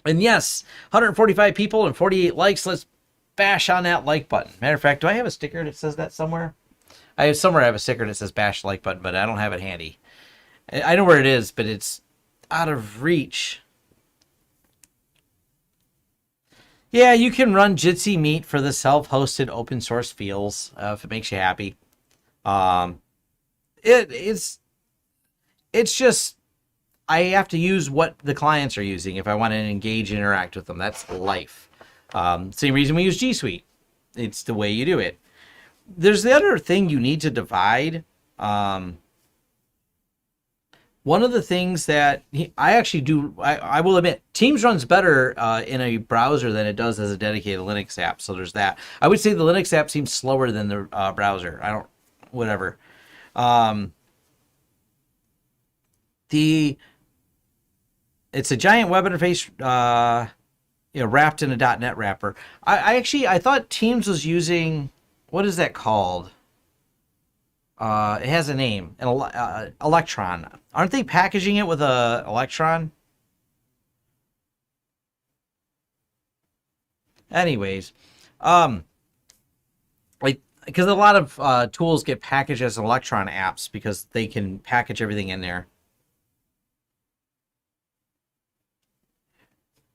S1: And yes, 145 people and 48 likes. Let's bash on that like button. Matter of fact, do I have a sticker that says that somewhere? I have a sticker that says bash like button, but I don't have it handy. I know where it is, but it's out of reach. Yeah, you can run Jitsi Meet for the self-hosted open source feels if it makes you happy. It's just I have to use what the clients are using if I want to engage and interact with them. That's life. Same reason we use G Suite. It's the way you do it. There's the other thing you need to divide. One of the things that I actually do, I will admit, Teams runs better in a browser than it does as a dedicated Linux app. So there's that. I would say the Linux app seems slower than the browser. Whatever. It's a giant web interface, wrapped in a .NET wrapper. I thought Teams was using, what is that called? It has a name, an Electron. Aren't they packaging it with a Electron? Anyways, because a lot of tools get packaged as Electron apps because they can package everything in there.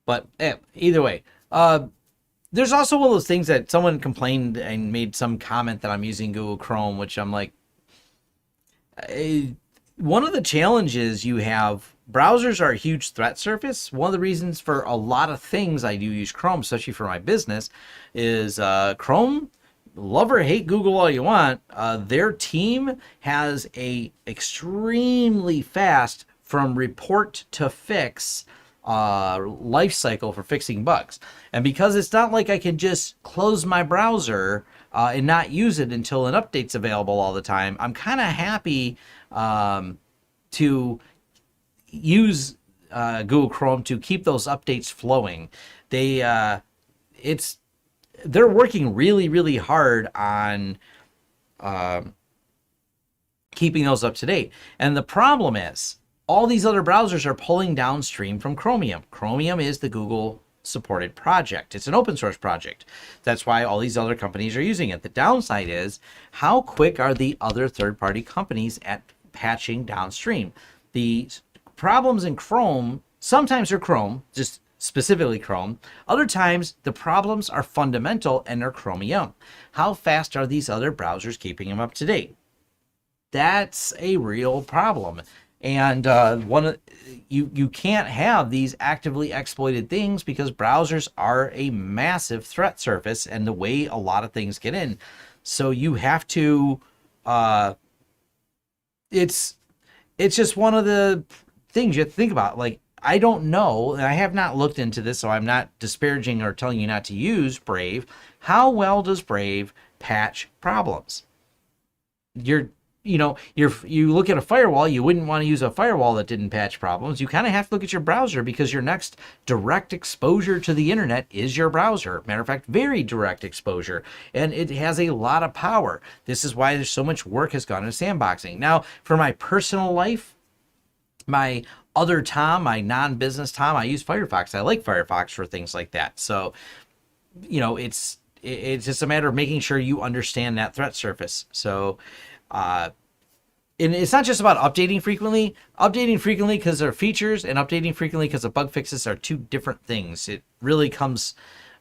S1: But either way, there's also one of those things that someone complained and made some comment that I'm using Google Chrome, which I'm like, one of the challenges you have, browsers are a huge threat surface. One of the reasons for a lot of things I do use Chrome, especially for my business, is Chrome, love or hate Google all you want, their team has a extremely fast from report to fix life cycle for fixing bugs. And because it's not like I can just close my browser and not use it until an update's available all the time, I'm kind of happy to use Google Chrome to keep those updates flowing. They're working really, really hard on keeping those up to date. And the problem is, all these other browsers are pulling downstream from Chromium. Chromium is the Google supported project. It's an open source project. That's why all these other companies are using it. The downside is, how quick are the other third-party companies at patching downstream? The problems in Chrome, sometimes they're Chrome, just specifically Chrome. Other times, the problems are fundamental and they're Chromium. How fast are these other browsers keeping them up to date? That's a real problem. And you can't have these actively exploited things because browsers are a massive threat surface and the way a lot of things get in. So you have to, it's just one of the things you have to think about. Like, I don't know, and I have not looked into this, so I'm not disparaging or telling you not to use Brave. How well does Brave patch problems? You look at a firewall, you wouldn't want to use a firewall that didn't patch problems. You kind of have to look at your browser because your next direct exposure to the internet is your browser. Matter of fact, very direct exposure. And it has a lot of power. This is why there's so much work has gone into sandboxing. Now, for my personal life, my other Tom, my non-business Tom, I use Firefox. I like Firefox for things like that. So, it's just a matter of making sure you understand that threat surface. So, and it's not just about updating frequently. Updating frequently because they're features and updating frequently because of bug fixes are two different things. It really comes,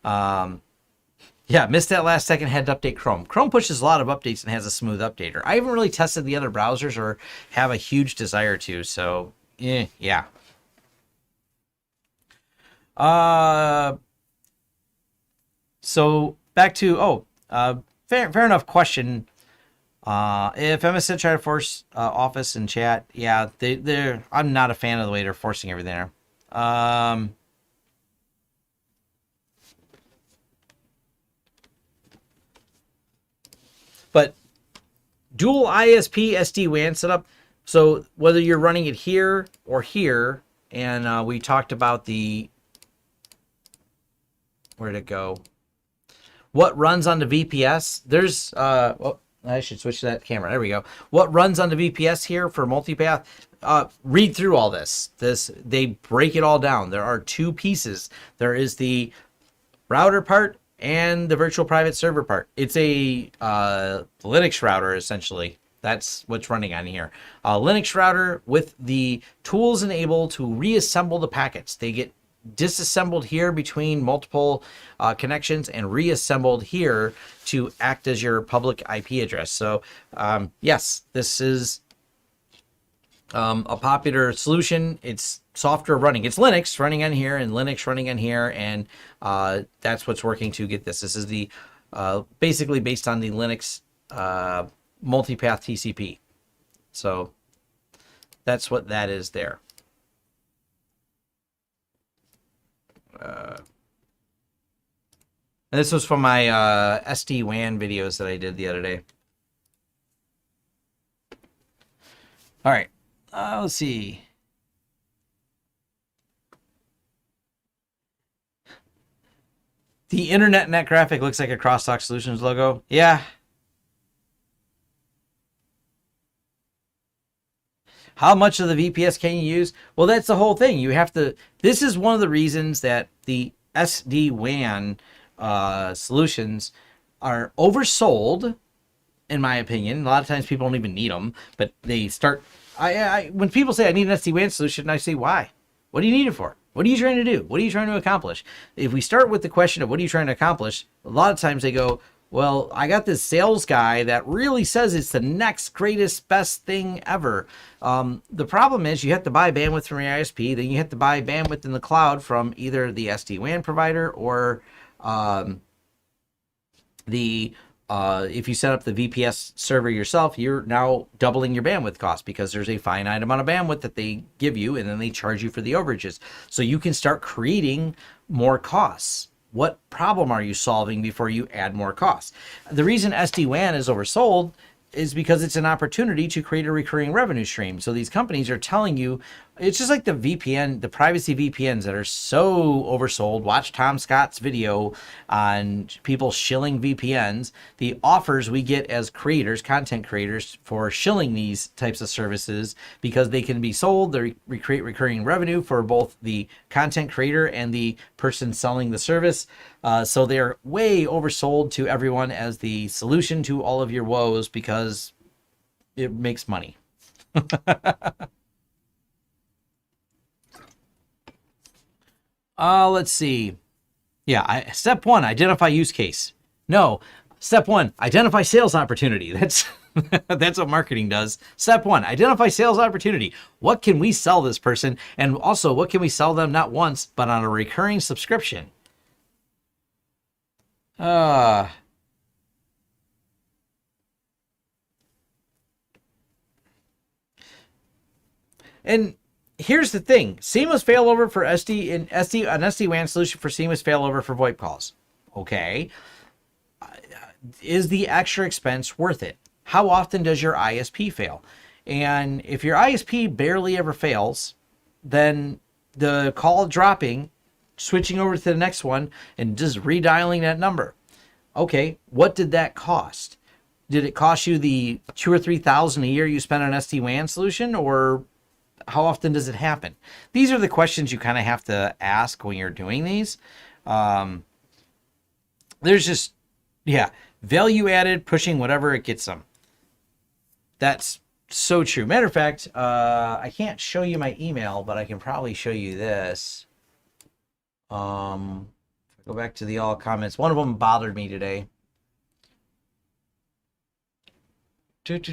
S1: missed that last second, had to update Chrome. Chrome pushes a lot of updates and has a smooth updater. I haven't really tested the other browsers or have a huge desire to, so yeah. So back to, fair enough question. If MSN try to force Office and chat, yeah, they're. I'm not a fan of the way they're forcing everything there. But dual ISP SD-WAN setup. So whether you're running it here or here, and we talked about the, where'd it go? What runs on the VPS? There's, well, I should switch to that camera. There we go. What runs on the VPS here for multipath? Read through all this. They break it all down. There are two pieces. There is the router part and the virtual private server part. It's a Linux router, essentially. That's what's running on here. A Linux router with the tools enabled to reassemble the packets. They get disassembled here between multiple connections and reassembled here to act as your public IP address. So yes, this is a popular solution. It's software running. It's Linux running on here and Linux running on here, and that's what's working to get this. This is the basically based on the Linux multipath TCP. So that's what that is there. And this was from my SD-WAN videos that I did the other day. All right, let's see. The internet net graphic looks like a Crosstalk Solutions logo. Yeah. How much of the VPS can you use? Well, that's the whole thing. You have to. This is one of the reasons that the SD-WAN solutions are oversold, in my opinion. A lot of times people don't even need them, but they start. When people say I need an SD-WAN solution, I say why? What do you need it for? What are you trying to do? What are you trying to accomplish? If we start with the question of what are you trying to accomplish, a lot of times they go, well, I got this sales guy that really says it's the next greatest, best thing ever. The problem is you have to buy bandwidth from your ISP, then you have to buy bandwidth in the cloud from either the SD-WAN provider or if you set up the VPS server yourself, you're now doubling your bandwidth cost because there's a finite amount of bandwidth that they give you, and then they charge you for the overages. So you can start creating more costs. What problem are you solving before you add more costs? The reason SD-WAN is oversold is because it's an opportunity to create a recurring revenue stream. So these companies are telling you, it's just like the VPN, the privacy VPNs that are so oversold. Watch Tom Scott's video on people shilling VPNs. The offers we get as creators, content creators, for shilling these types of services because they can be sold. They create recurring revenue for both the content creator and the person selling the service. So they're way oversold to everyone as the solution to all of your woes because it makes money. Let's see. Yeah, step one, identify use case. No, step one, identify sales opportunity. That's that's what marketing does. Step one, identify sales opportunity. What can we sell this person? And also, what can we sell them not once, but on a recurring subscription? And here's the thing: seamless failover for an SD-WAN solution for seamless failover for VoIP calls. Okay, is the extra expense worth it? How often does your ISP fail? And if your ISP barely ever fails, then the call dropping, switching over to the next one, and just redialing that number. Okay, what did that cost? Did it cost you the $2,000 or $3,000 a year you spent on an SD-WAN solution, or how often does it happen? These are the questions you kind of have to ask when you're doing these. There's just, yeah, value added, pushing whatever it gets them. That's so true. Matter of fact, I can't show you my email, but I can probably show you this. Go back to the all comments. One of them bothered me today. It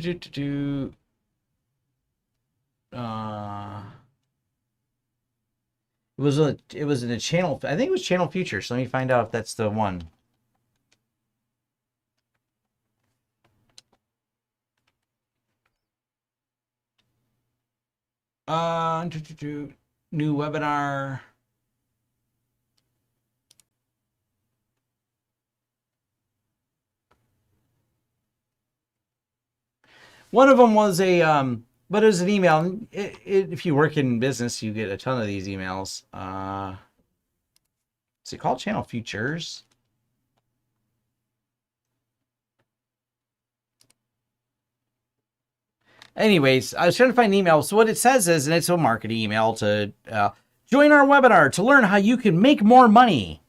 S1: was in a channel. I think it was Channel Future. So let me find out if that's the one. New webinar. One of them was but it was an email. If you work in business, you get a ton of these emails. Is it called Channel Futures? Anyways, I was trying to find an email. So what it says is, and it's a marketing email to join our webinar to learn how you can make more money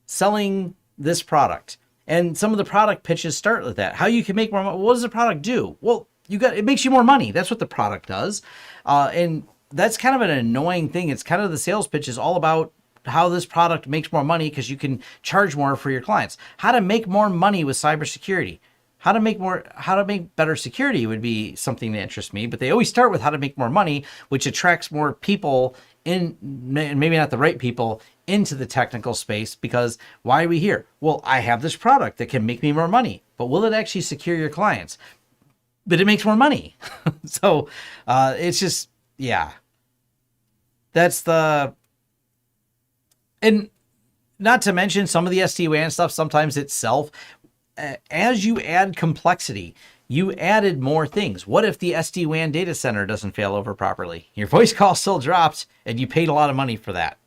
S1: selling this product. And some of the product pitches start with that. How you can make more money. What does the product do? Well, it makes you more money. That's what the product does. And that's kind of an annoying thing. It's kind of the sales pitch is all about how this product makes more money because you can charge more for your clients. How to make more money with cybersecurity. How to make better security would be something that interests me, but they always start with how to make more money, which attracts more people in, maybe not the right people, into the technical space, because why are we here? Well, I have this product that can make me more money, but will it actually secure your clients? But it makes more money. So it's just, yeah. That's and not to mention some of the SD-WAN stuff, sometimes itself, as you add complexity, you added more things. What if the SD-WAN data center doesn't fail over properly? Your voice call still dropped and you paid a lot of money for that.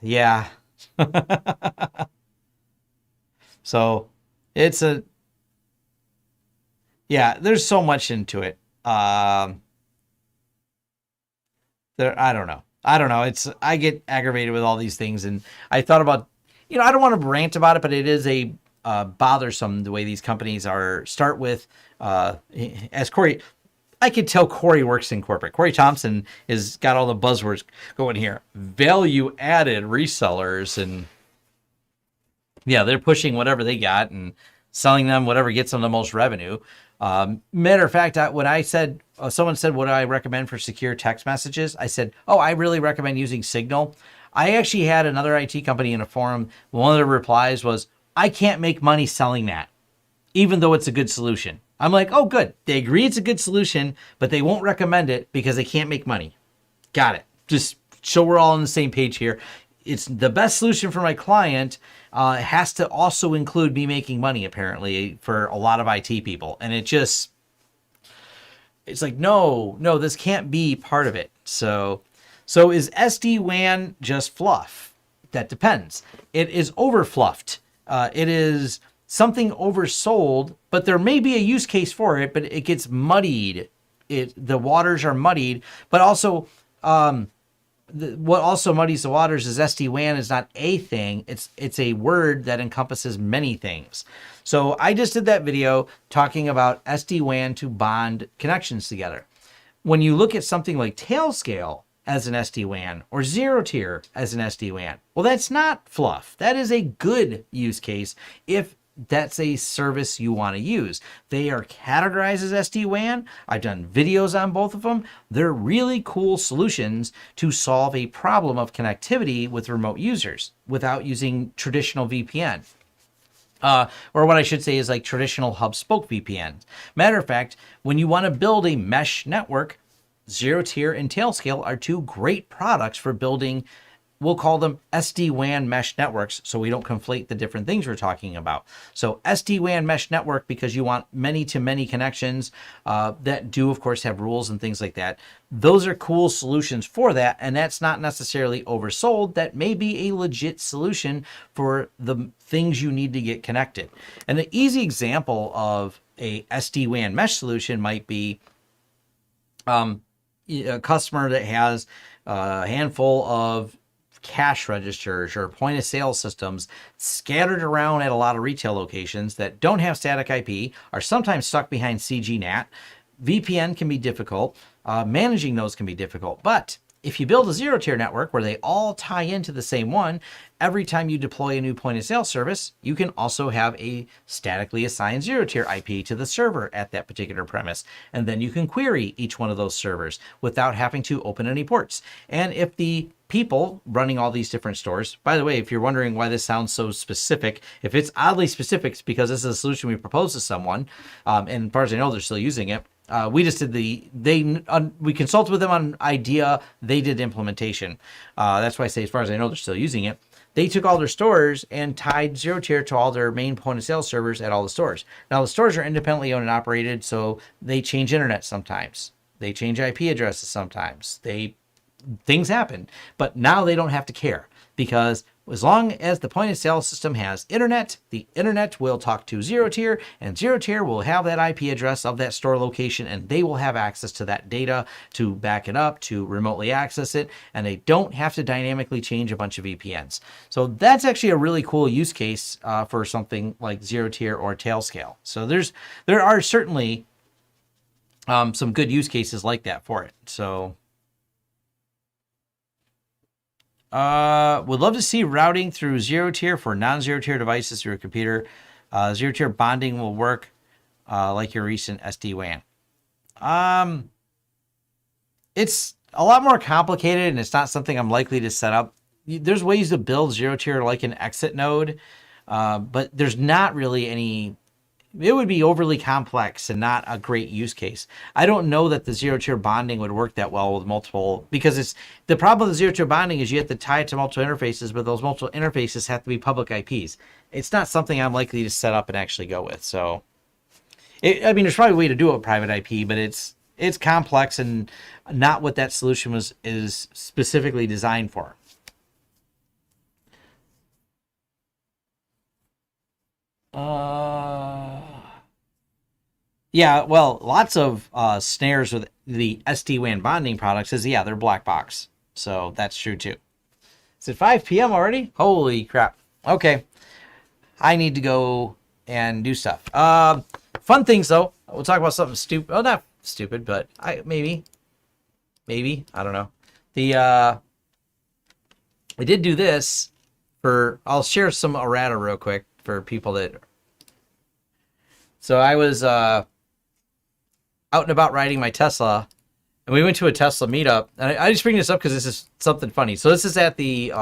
S1: Yeah. So it's there's so much into it. I don't know. I get aggravated with all these things, and I thought about, I don't want to rant about it, but it is a bothersome the way these companies start with, as Corey, I could tell Corey works in corporate. Corey Thompson has got all the buzzwords going here. Value added resellers, and they're pushing whatever they got and selling them whatever gets them the most revenue. Matter of fact, when I said, someone said, what do I recommend for secure text messages? I said, I really recommend using Signal. I actually had another IT company in a forum. One of the replies was, I can't make money selling that, even though it's a good solution. I'm like, oh, good. They agree it's a good solution, but they won't recommend it because they can't make money. Got it. Just so we're all on the same page here. It's the best solution for my client. It has to also include me making money, apparently, for a lot of IT people. And it's like, no, this can't be part of it. So is SD-WAN just fluff? That depends. It is overfluffed. It is something oversold, but there may be a use case for it, but it gets muddied. The waters are muddied, but also what also muddies the waters is SD-WAN is not a thing. It's a word that encompasses many things. So I just did that video talking about SD-WAN to bond connections together. When you look at something like Tailscale as an SD-WAN or Zero Tier as an SD-WAN, well, that's not fluff. That is a good use case if that's a service you want to use. They are categorized as SD-WAN. I've done videos on both of them. They're really cool solutions to solve a problem of connectivity with remote users without using traditional VPN. Or what I should say is like traditional hub-spoke VPNs. Matter of fact, when you want to build a mesh network, Zero Tier and Tailscale are two great products for building, we'll call them SD-WAN mesh networks, so we don't conflate the different things we're talking about. So SD-WAN mesh network, because you want many-to-many connections that do, of course, have rules and things like that. Those are cool solutions for that, and that's not necessarily oversold. That may be a legit solution for the things you need to get connected. And the easy example of a SD-WAN mesh solution might be a customer that has a handful of cash registers or point of sale systems scattered around at a lot of retail locations that don't have static IP, are sometimes stuck behind CGNAT. VPN can be difficult. Managing those can be difficult. But if you build a Zero Tier network where they all tie into the same one, every time you deploy a new point of sale service, you can also have a statically assigned Zero Tier IP to the server at that particular premise. And then you can query each one of those servers without having to open any ports. And if the people running all these different stores, by the way, if you're wondering why this sounds so specific, if it's oddly specific, it's because this is a solution we proposed to someone, and as far as I know, they're still using it. We just did we consulted with them on idea. They did implementation. That's why I say, as far as I know, they're still using it. They took all their stores and tied zero tier to all their main point of sale servers at all the stores. Now the stores are independently owned and operated, so they change internet sometimes. They change IP addresses sometimes. Things happen, but now they don't have to care, because as long as the point of sale system has internet, the internet will talk to zero tier, and zero tier will have that IP address of that store location, and they will have access to that data to back it up, to remotely access it, and they don't have to dynamically change a bunch of VPNs. So that's actually a really cool use case for something like zero tier or Tailscale. So there are certainly some good use cases like that for it. So would love to see routing through zero tier for non-zero tier devices through a computer. Zero tier bonding will work like your recent SD-WAN. It's a lot more complicated, and it's not something I'm likely to set up. There's ways to build zero tier like an exit node, but there's not really any. It would be overly complex and not a great use case. I don't know that the zero tier bonding would work that well with multiple, because it's the problem with zero tier bonding is you have to tie it to multiple interfaces, but those multiple interfaces have to be public IPs. It's not something I'm likely to set up and actually go with. So, I mean, there's probably a way to do it with private IP, but it's complex and not what that solution is specifically designed for. Yeah, well, lots of snares with the SD-WAN bonding products is, yeah, they're black box. So that's true too. Is it 5 p.m. already? Holy crap. Okay. I need to go and do stuff. Fun things though. We'll talk about something stupid. Well, not stupid, but maybe. I don't know. I did do this I'll share some Errata real quick for people that. So I was out and about riding my Tesla, and we went to a Tesla meetup. And I just bring this up because this is something funny. So this is at the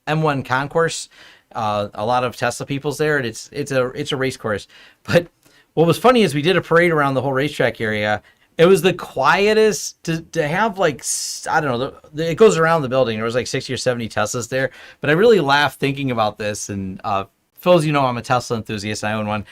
S1: M1 concourse. A lot of Tesla people's there, and it's a race course. But what was funny is we did a parade around the whole racetrack area. It was the quietest to have, like, I don't know, it goes around the building. There was like 60 or 70 Teslas there. But I really laughed thinking about this. And Phil, as you know, I'm a Tesla enthusiast. I own one.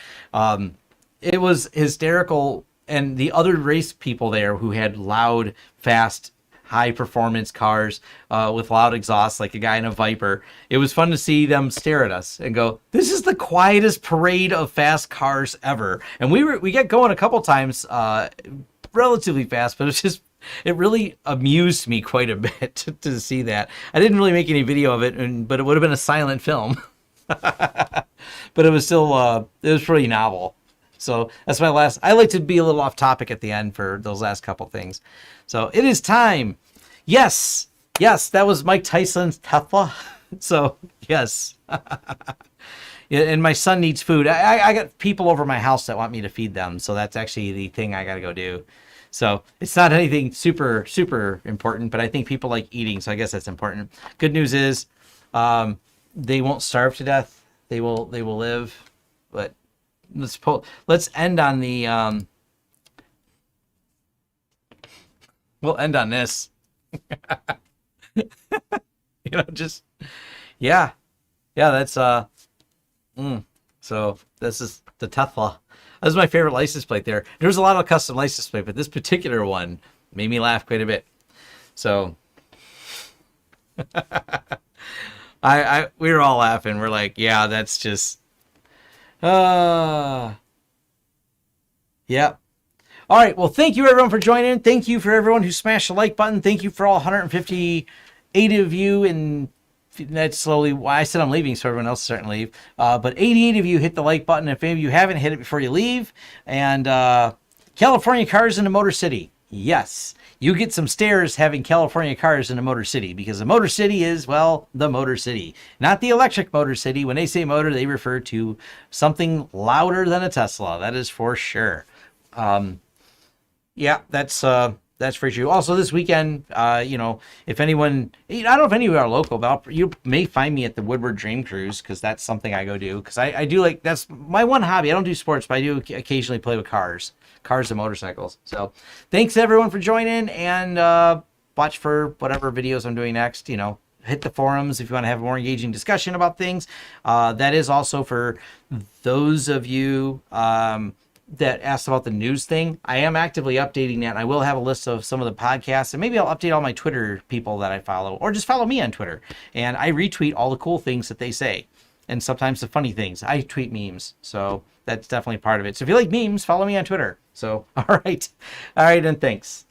S1: It was hysterical. And the other race people there who had loud, fast, high-performance cars with loud exhaust, like a guy in a Viper, it was fun to see them stare at us and go, this is the quietest parade of fast cars ever. And we got going a couple times relatively fast, but it really amused me quite a bit to see that. I didn't really make any video of it, but it would have been a silent film. But it was still, it was pretty novel. So that's my last. I like to be a little off topic at the end for those last couple things. So it is time. Yes, that was Mike Tyson's Tesla. So yes. Yeah, and my son needs food. I got people over my house that want me to feed them. So that's actually the thing I got to go do. So it's not anything super, super important, but I think people like eating. So I guess that's important. Good news is they won't starve to death. They will live. But let's end on the we'll end on this. Just yeah, that's so this is the Tesla. This is my favorite license plate there. There's a lot of custom license plate, but this particular one made me laugh quite a bit. So we were all laughing. We're like, yeah, that's just yeah. All right. Well, thank you everyone for joining. Thank you for everyone who smashed the like button. Thank you for all 158 of you. And that's slowly why I said I'm leaving, so everyone else is starting to leave. But 88 of you hit the like button. If any of you haven't, hit it before you leave. And California cars in the Motor City. Yes. You get some stares having California cars in the Motor City, because the Motor City is, well, the Motor City. Not the electric Motor City. When they say motor, they refer to something louder than a Tesla. That is for sure. Yeah, that's That's for sure. Also, this weekend, if anyone, I don't know if any of you are local, but you may find me at the Woodward Dream Cruise because that's something I go do. Because I do that's my one hobby. I don't do sports, but I do occasionally play with cars and motorcycles. So thanks everyone for joining, and watch for whatever videos I'm doing next. Hit the forums if you want to have a more engaging discussion about things. That is also for those of you that asked about the news thing. I am actively updating that, and I will have a list of some of the podcasts, and maybe I'll update all my Twitter people that I follow, or just follow me on Twitter. And I retweet all the cool things that they say, and sometimes the funny things. I tweet memes, so that's definitely part of it. So if you like memes, follow me on Twitter. So, all right, and thanks.